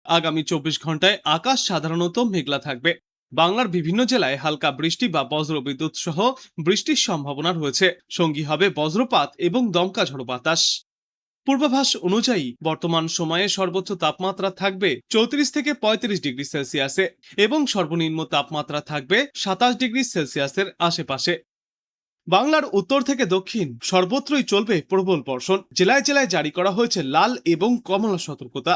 আগামী 24 ঘন্টায় আকাশ সাধারণত মেঘলা থাকবে। বাংলার বিভিন্ন জেলায় হালকা বৃষ্টি বা বজ্রবিদ্যুৎ সহ বৃষ্টির সম্ভাবনা রয়েছে। সঙ্গী হবে বজ্রপাত এবং দমকা ঝড়ো বাতাস। পূর্বাভাস অনুযায়ী বর্তমান সময়ে সর্বোচ্চ তাপমাত্রা থাকবে 34 থেকে 35 ডিগ্রি সেলসিয়াসে এবং সর্বনিম্ন তাপমাত্রা থাকবে 27 ডিগ্রি সেলসিয়াসের আশেপাশে। বাংলার উত্তর থেকে দক্ষিণ সর্বত্রই চলবে প্রবল বর্ষণ। জেলায় জেলায় জারি করা হয়েছে লাল এবং কমলা সতর্কতা।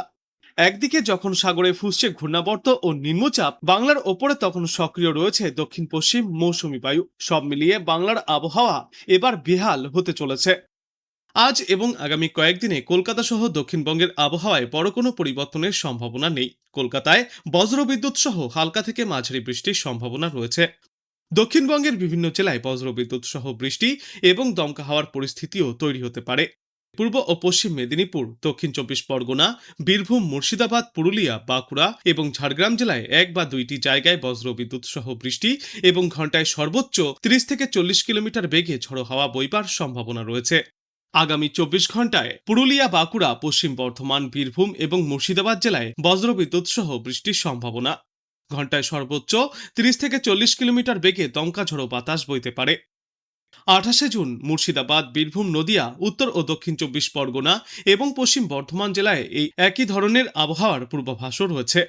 একদিকে যখন সাগরে ফুসছে ঘূর্ণাবর্ত ও নিম্নচাপ, বাংলার ওপরে তখন সক্রিয় রয়েছে দক্ষিণ পশ্চিম মৌসুমী বায়ু। সব মিলিয়ে বাংলার আবহাওয়া এবার বেহাল হতে চলেছে। আজ এবং আগামী কয়েকদিনে কলকাতা সহ দক্ষিণবঙ্গের আবহাওয়ায় বড় কোনো পরিবর্তনের সম্ভাবনা নেই। কলকাতায় বজ্রবিদ্যুৎ সহ হালকা থেকে মাঝারি বৃষ্টির সম্ভাবনা রয়েছে। দক্ষিণবঙ্গের বিভিন্ন জেলায় বজ্রবিদ্যুৎ সহ বৃষ্টি এবং দমকা হাওয়ার পরিস্থিতিও তৈরি হতে পারে। পূর্ব ও পশ্চিম মেদিনীপুর, দক্ষিণ 24 পরগনা, বীরভূম, মুর্শিদাবাদ, পুরুলিয়া, বাঁকুড়া এবং ঝাড়গ্রাম জেলায় এক বা দুইটি জায়গায় বজ্রবিদ্যুৎ সহ বৃষ্টি এবং ঘন্টায় সর্বোচ্চ 30 থেকে 40 কিলোমিটার বেগে ঝড়ো হাওয়া বইবার সম্ভাবনা রয়েছে। আগামী 24 ঘন্টায় পুরুলিয়া, বাঁকুড়া, পশ্চিম বর্ধমান, বীরভূম এবং মুর্শিদাবাদ জেলায় বজ্রবিদ্যুৎ সহ বৃষ্টির সম্ভাবনা। ঘন্টায় সর্বোচ্চ 30 থেকে 40 কিলোমিটার বেগে দমকা ঝড়ো বাতাস বইতে পারে। 28 জুন মুর্শিদাবাদ, বীরভূম, নদিয়া, উত্তর ও দক্ষিণ 24 পরগনা এবং পশ্চিম বর্ধমান জেলায় এই একই ধরনের আবহাওয়ার পূর্বাভাসও রয়েছে।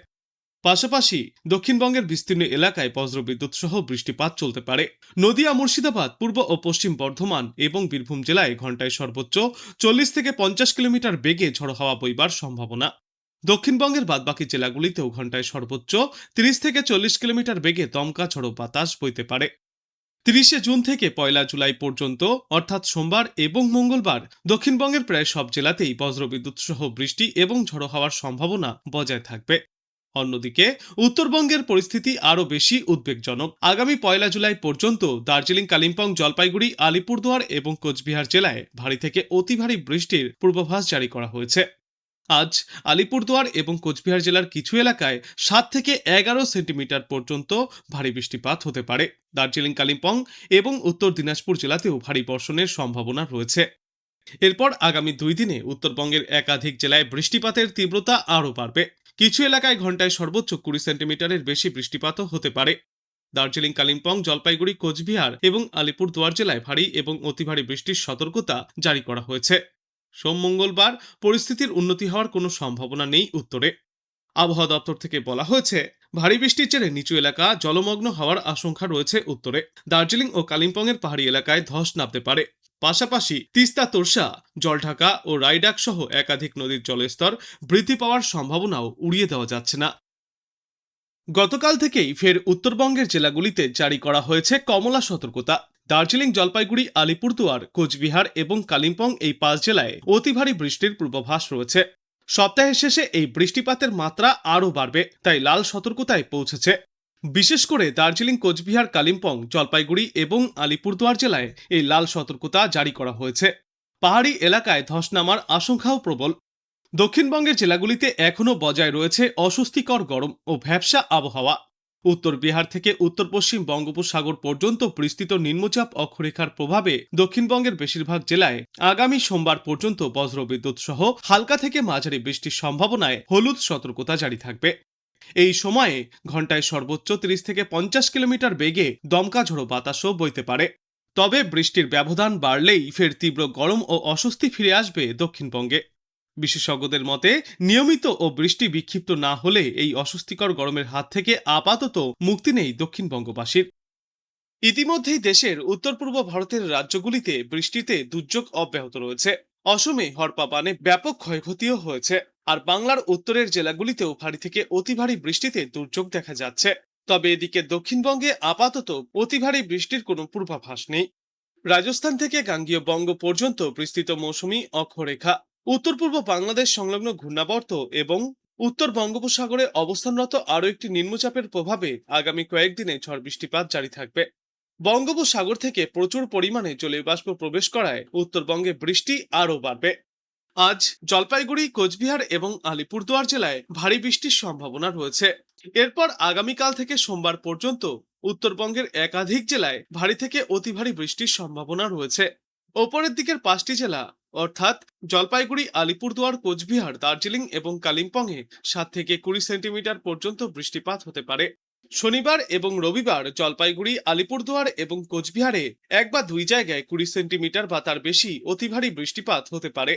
পাশাপাশি দক্ষিণবঙ্গের বিস্তীর্ণ এলাকায় বজ্রবিদ্যুৎ সহ বৃষ্টিপাত চলতে পারে। নদিয়া, মুর্শিদাবাদ, পূর্ব ও পশ্চিম বর্ধমান এবং বীরভূম জেলায় ঘন্টায় সর্বোচ্চ 40 থেকে 50 কিলোমিটার বেগে ঝড়ো হাওয়া বইবার সম্ভাবনা। দক্ষিণবঙ্গের বাদবাকি জেলাগুলিতেও ঘন্টায় সর্বোচ্চ 30 থেকে 40 কিলোমিটার বেগে দমকা ঝড়ো বাতাস বইতে পারে। 30 জুন থেকে 1 জুলাই পর্যন্ত অর্থাৎ সোমবার এবং মঙ্গলবার দক্ষিণবঙ্গের প্রায় সব জেলাতেই বজ্রবিদ্যুৎ সহ বৃষ্টি এবং ঝড়ো হওয়ার সম্ভাবনা বজায় থাকবে। অন্যদিকে উত্তরবঙ্গের পরিস্থিতি আরও বেশি উদ্বেগজনক। আগামী 1 জুলাই পর্যন্ত দার্জিলিং, কালিম্পং, জলপাইগুড়ি, আলিপুরদুয়ার এবং কোচবিহার জেলায় ভারী থেকে অতি ভারী বৃষ্টির পূর্বাভাস জারি করা হয়েছে। আজ আলিপুরদুয়ার এবং কোচবিহার জেলার কিছু এলাকায় 7 থেকে 11 সেন্টিমিটার পর্যন্ত ভারী বৃষ্টিপাত হতে পারে। দার্জিলিং, কালিম্পং এবং উত্তর দিনাজপুর জেলাতেও ভারী বর্ষণের সম্ভাবনা রয়েছে। এরপর আগামী 2 দিনে উত্তরবঙ্গের একাধিক জেলায় বৃষ্টিপাতের তীব্রতা আরও বাড়বে। কিছু এলাকায় ঘন্টায় সর্বোচ্চ 20 সেন্টিমিটারের বেশি বৃষ্টিপাতও হতে পারে। দার্জিলিং, কালিম্পং, জলপাইগুড়ি, কোচবিহার এবং আলিপুরদুয়ার জেলায় ভারী এবং অতি ভারী বৃষ্টির সতর্কতা জারি করা হয়েছে। সোম, মঙ্গলবার পরিস্থিতির উন্নতি হওয়ার কোনো সম্ভাবনা নেই উত্তরে। আবহাওয়া দপ্তর থেকে বলা হয়েছে, ভারী বৃষ্টির জেরে নিচু এলাকা জলমগ্ন হওয়ার আশঙ্কা রয়েছে উত্তরে। দার্জিলিং ও কালিম্পংয়ের পাহাড়ি এলাকায় ধস নামতে পারে। পাশাপাশি তিস্তা, তোরসা, জলঢাকা ও রায়ডাক সহ একাধিক নদীর জলস্তর বৃদ্ধি পাওয়ার সম্ভাবনাও উড়িয়ে দেওয়া যাচ্ছে না। গতকাল থেকেই ফের উত্তরবঙ্গের জেলাগুলিতে জারি করা হয়েছে কমলা সতর্কতা। দার্জিলিং, জলপাইগুড়ি, আলিপুরদুয়ার, কোচবিহার এবং কালিম্পং এই 5 জেলায় অতি ভারী বৃষ্টির পূর্বাভাস রয়েছে। সপ্তাহের শেষে এই বৃষ্টিপাতের মাত্রা আরও বাড়বে, তাই লাল সতর্কতায় পৌঁছেছে। বিশেষ করে দার্জিলিং, কোচবিহার, কালিম্পং, জলপাইগুড়ি এবং আলিপুরদুয়ার জেলায় এই লাল সতর্কতা জারি করা হয়েছে। পাহাড়ি এলাকায় ধস নামার আশঙ্কাও প্রবল। দক্ষিণবঙ্গের জেলাগুলিতে এখনও বজায় রয়েছে অস্বস্তিকর গরম ও ভ্যাপসা আবহাওয়া। উত্তর বিহার থেকে উত্তর পশ্চিম বঙ্গোপসাগর পর্যন্ত বিস্তৃত নিম্নচাপ অক্ষরেখার প্রভাবে দক্ষিণবঙ্গের বেশিরভাগ জেলায় আগামী সোমবার পর্যন্ত বজ্রবিদ্যুৎ সহ হালকা থেকে মাঝারি বৃষ্টির সম্ভাবনায় হলুদ সতর্কতা জারি থাকবে। এই সময়ে ঘন্টায় সর্বোচ্চ 30 থেকে 50 কিলোমিটার বেগে দমকা ঝড়ো বাতাসও বইতে পারে। তবে বৃষ্টির ব্যবধান বাড়লেই ফের তীব্র গরম ও অস্বস্তি ফিরে আসবে দক্ষিণবঙ্গে। বিশেষজ্ঞদের মতে, নিয়মিত ও বৃষ্টি বিক্ষিপ্ত না হলে এই অস্বস্তিকর গরমের হাত থেকে আপাতত মুক্তি নেই দক্ষিণবঙ্গবাসীর। ইতিমধ্যেই দেশের উত্তর পূর্ব ভারতের রাজ্যগুলিতে বৃষ্টিতে দুর্যোগ অব্যাহত রয়েছে। অসমে হরপা বানে ব্যাপক ক্ষয়ক্ষতিও হয়েছে। আর বাংলার উত্তরের জেলাগুলিতেও ভারী থেকে অতি ভারী বৃষ্টিতে দুর্যোগ দেখা যাচ্ছে। তবে এদিকে দক্ষিণবঙ্গে আপাতত অতি ভারী বৃষ্টির কোনো পূর্বাভাস নেই। রাজস্থান থেকে গাঙ্গীয় বঙ্গ পর্যন্ত বিস্তৃত মৌসুমী অক্ষরেখা, উত্তর পূর্ব বাংলাদেশ সংলগ্ন ঘূর্ণাবর্ত এবং উত্তর বঙ্গোপসাগরে অবস্থানরত আরও একটি নিম্নচাপের প্রভাবে আগামী কয়েকদিনে ঝড় বৃষ্টিপাত জারি থাকবে। বঙ্গোপসাগর থেকে প্রচুর পরিমাণে জলীয় বাষ্প প্রবেশ করায় উত্তরবঙ্গে বৃষ্টি আরও বাড়বে। আজ জলপাইগুড়ি, কোচবিহার এবং আলিপুরদুয়ার জেলায় ভারী বৃষ্টির সম্ভাবনা রয়েছে। এরপর আগামীকাল থেকে সোমবার পর্যন্ত উত্তরবঙ্গের একাধিক জেলায় ভারী থেকে অতি ভারী বৃষ্টির সম্ভাবনা রয়েছে। ওপরের দিকের 5টি জেলা অর্থাৎ জলপাইগুড়ি, আলিপুরদুয়ার, কোচবিহার, দার্জিলিং এবং কালিম্পংয়ে 7 থেকে 20 সেন্টিমিটার পর্যন্ত বৃষ্টিপাত হতে পারে। শনিবার এবং রবিবার জলপাইগুড়ি, আলিপুরদুয়ার এবং কোচবিহারে 1 বা 2 জায়গায় 20 সেন্টিমিটার বা তার বেশি অতি ভারী বৃষ্টিপাত হতে পারে।